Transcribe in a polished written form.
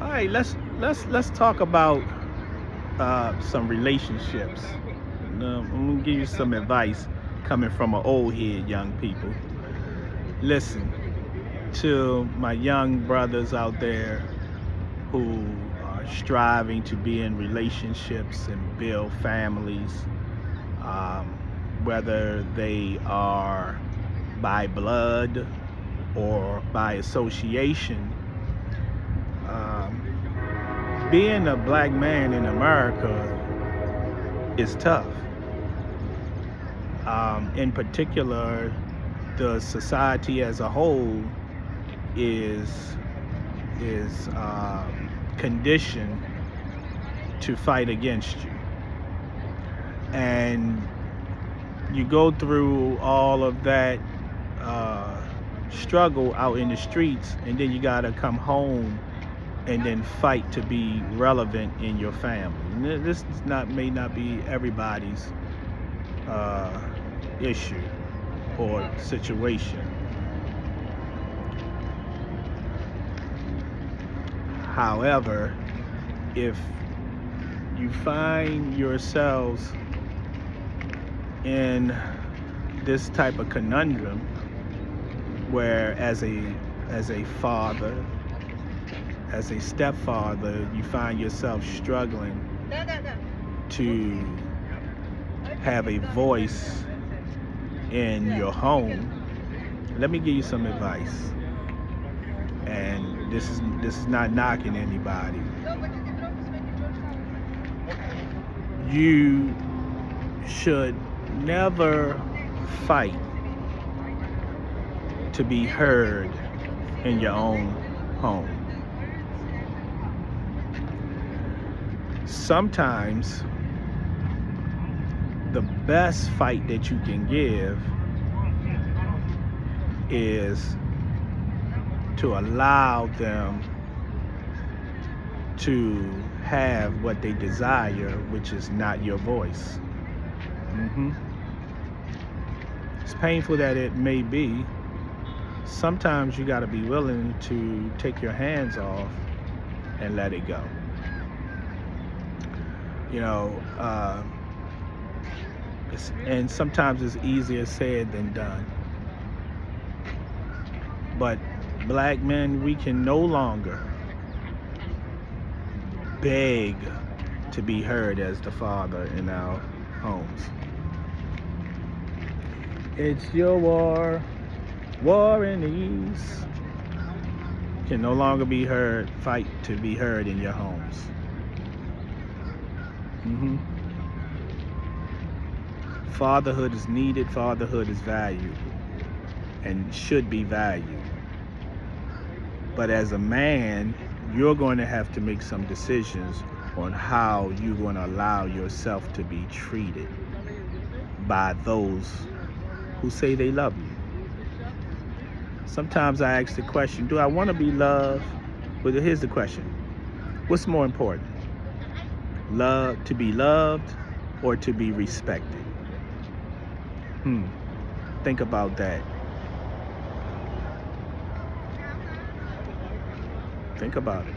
All right, let's talk about some relationships. I'm gonna give you some advice coming from an old head, young people. Listen to my young brothers out there who are striving to be in relationships and build families, um, whether they are by blood or by association. Being a black man in America is tough. In particular, the society as a whole is conditioned to fight against you, and you go through all of that uh, struggle out in the streets, and then you gotta come home and then fight to be relevant in your family. And this is not may not be everybody's uh, issue or situation. However, if you find yourselves in this type of conundrum where as a father, as a stepfather, you find yourself struggling to have a voice in your home, let me give you some advice. And this is not knocking anybody. You should never fight to be heard in your own home. Sometimes the best fight that you can give is to allow them to have what they desire, which is not your voice. As painful that it may be, sometimes you got to be willing to take your hands off and let it go. You know, and sometimes it's easier said than done. But black men, we can no longer beg to be heard as the father in our homes. It's your war in the east. Can no longer be heard, fight to be heard in your homes. Fatherhood is needed, fatherhood is valued, and should be valued. But as a man, you're going to have to make some decisions on how you're going to allow yourself to be treated by those who say they love you. Sometimes I ask the question, do I want to be loved? But here's the question. What's more important? To be loved or to be respected? Think about that. Think about it.